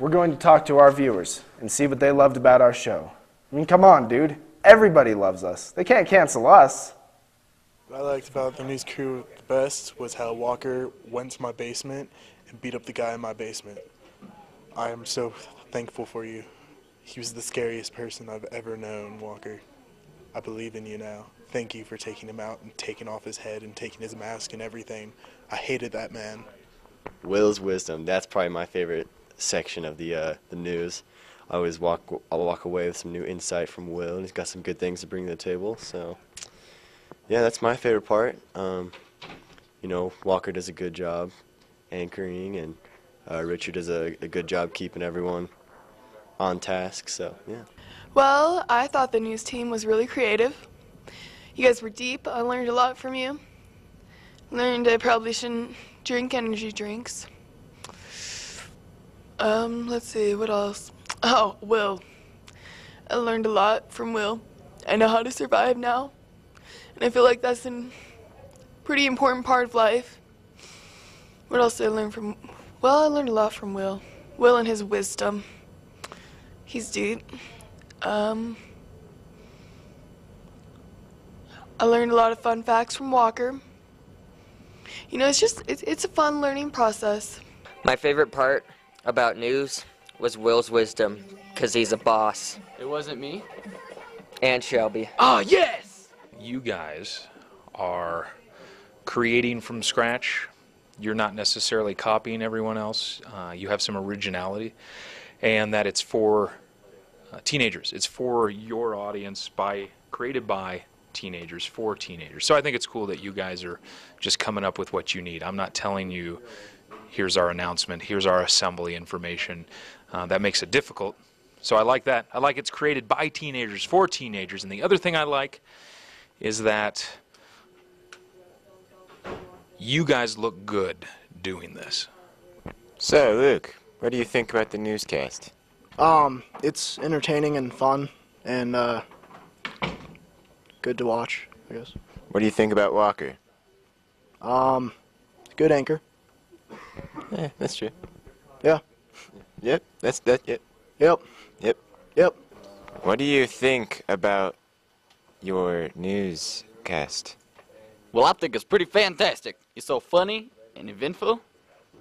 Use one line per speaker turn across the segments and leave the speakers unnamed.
we're going to talk to our viewers and see what they loved about our show. I mean, come on, dude. Everybody loves us. They can't cancel us.
What I liked about the news crew the best was how Walker went to my basement and beat up the guy in my basement. I am so thankful for you. He was the scariest person I've ever known, Walker. I believe in you now. Thank you for taking him out and taking off his head and taking his mask and everything. I hated that man.
Will's wisdom. That's probably my favorite section of the news. I always walk away with some new insight from Will, and he's got some good things to bring to the table. So, yeah, that's my favorite part. You know, Walker does a good job anchoring, and Richard does a good job keeping everyone on task. So, yeah.
Well, I thought the news team was really creative. You guys were deep. I learned a lot from you. Learned I probably shouldn't drink energy drinks. Let's see, what else? Oh, Will. I learned a lot from Will. I know how to survive now. And I feel like that's a pretty important part of life. What else did I learn from... Well, I learned a lot from Will. Will and his wisdom. He's deep. I learned a lot of fun facts from Walker. You know, it's a fun learning process.
My favorite part about news was Will's wisdom, because he's a boss.
It wasn't me.
And Shelby.
Oh, yes!
You guys are creating from scratch. You're not necessarily copying everyone else. You have some originality, and that it's for teenagers. It's for your audience, created by teenagers, for teenagers. So I think it's cool that you guys are just coming up with what you need. I'm not telling you, here's our announcement, here's our assembly information. That makes it difficult. So I like that. I like it's created by teenagers, for teenagers. And the other thing I like is that you guys look good doing this.
So, Luke, what do you think about the newscast?
It's entertaining and fun and good to watch, I guess.
What do you think about Walker?
Good anchor.
Yeah, that's true.
Yeah.
Yep, that's that. Yep.
Yep.
Yep.
Yep.
What do you think about your newscast?
Well, I think it's pretty fantastic. It's so funny and eventful.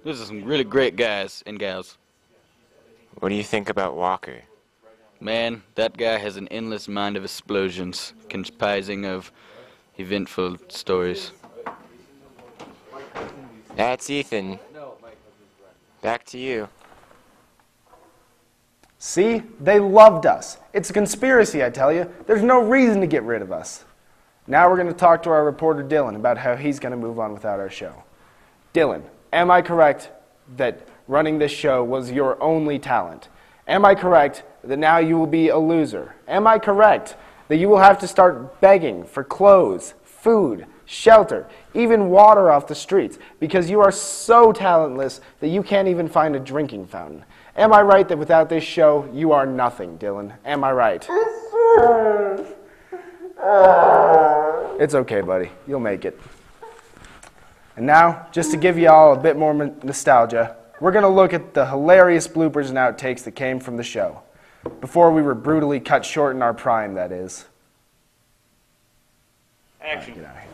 These are some really great guys and gals.
What do you think about Walker?
Man, that guy has an endless mind of explosions, comprising of eventful stories.
That's Ethan. Back to you.
See? They loved us. It's a conspiracy, I tell you. There's no reason to get rid of us. Now we're going to talk to our reporter Dylan about how he's going to move on without our show. Dylan, am I correct that running this show was your only talent? Am I correct that now you will be a loser? Am I correct that you will have to start begging for clothes, food, shelter, even water off the streets because you are so talentless that you can't even find a drinking fountain? Am I right that without this show, you are nothing, Dylan? Am I right? It's okay, buddy. You'll make it. And now, just to give you all a bit more nostalgia, we're going to look at the hilarious bloopers and outtakes that came from the show. Before we were brutally cut short in our prime, that is. Action. Get out of here.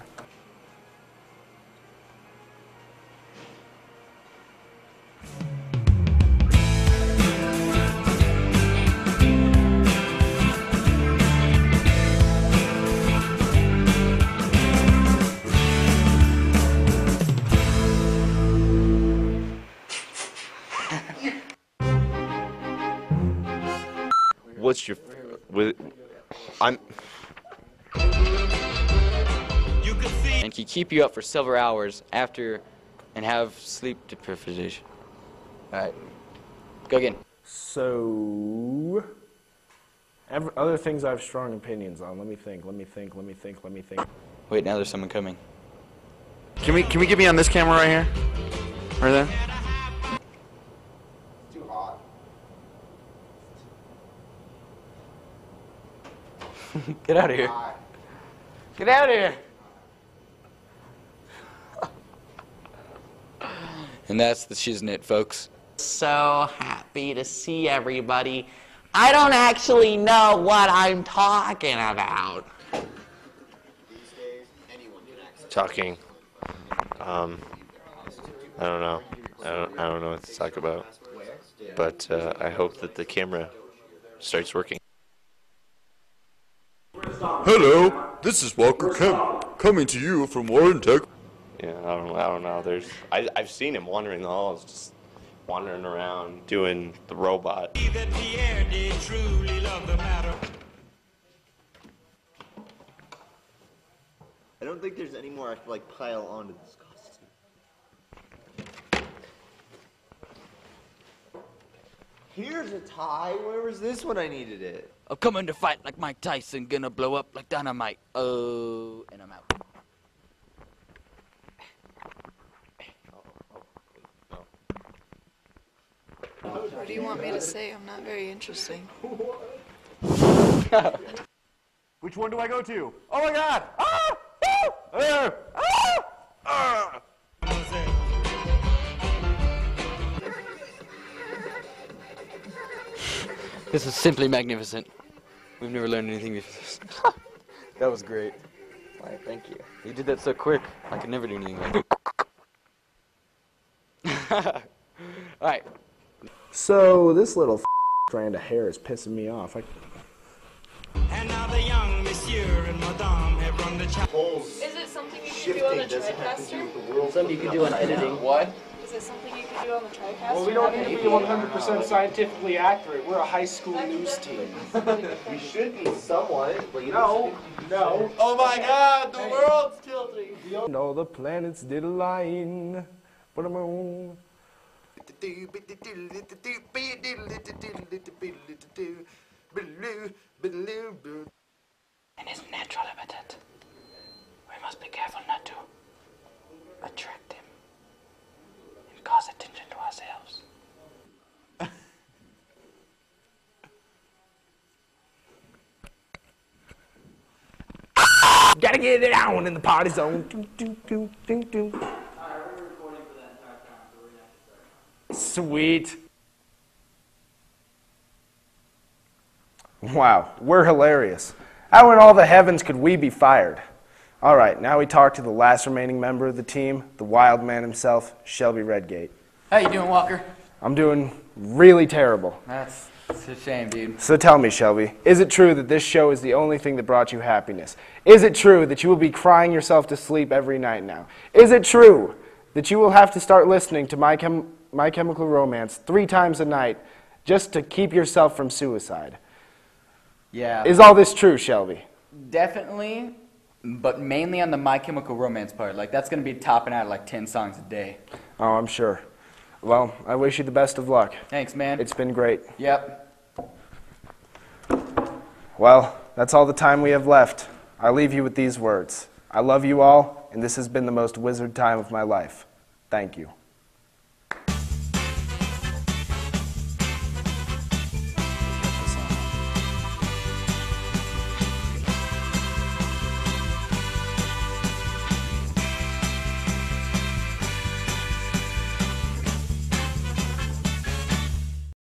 What's your... I'm...
And can keep you up for several hours after and have sleep deprivation. Alright. Go again.
So... other things I have strong opinions on. Let me think.
Wait, now there's someone coming.
Can we get me on this camera right here? Right there?
It's too hot.
Get out of here. Get out of here. And that's the shiznit, folks.
So hot. happy to see everybody. I don't actually know what I'm talking about.
Talking. I don't know. I don't know what to talk about. But I hope that the camera starts working.
Hello, this is Walker Kemp, coming to you from Warren, Texas.
Yeah, I don't know. I've seen him wandering the halls, just wandering around doing the robot.
I don't think there's any more I can like pile onto this costume. Here's a tie. Where was this when I needed it?
I'm coming to fight like Mike Tyson, gonna blow up like dynamite. Oh, and I'm out.
What do you want me to say? I'm not very interesting.
Which one do I go to? Oh my God! Ah! Ah! Ah! Ah!
This is simply magnificent. We've never learned anything before this. That was great.
Why, thank you.
You did that so quick. I could never do anything like that. Alright.
So this little strand of hair is pissing me off.
And now the young monsieur and madame have run the
Is it something you can do on the TriCaster?
Something you can do on editing.
What?
Is it something you can do on the TriCaster?
Well, we don't need to be 100% scientifically accurate. We're a high school news team.
We should be somewhat, but you know.
No.
Oh my God, the world's tilting.
And all the planets did align. But I'm on.
And his natural habitat. We must be careful not to attract him and cause attention to ourselves.
Gotta get it on in the party zone. Sweet. Wow, we're hilarious. How in all the heavens could we be fired? All right, now we talk to the last remaining member of the team, the wild man himself, Shelby Redgate.
How you doing, Walker?
I'm doing really terrible.
That's a shame, dude.
So tell me, Shelby, is it true that this show is the only thing that brought you happiness? Is it true that you will be crying yourself to sleep every night now? Is it true that you will have to start listening to My Chemical Romance 3 times a night just to keep yourself from suicide?
Yeah.
Is all this true, Shelby?
Definitely, but mainly on the My Chemical Romance part. Like, that's going to be topping out at like 10 songs a day.
Oh, I'm sure. Well, I wish you the best of luck.
Thanks, man.
It's been great.
Yep.
Well, that's all the time we have left. I leave you with these words. I love you all, and this has been the most wizard time of my life. Thank you.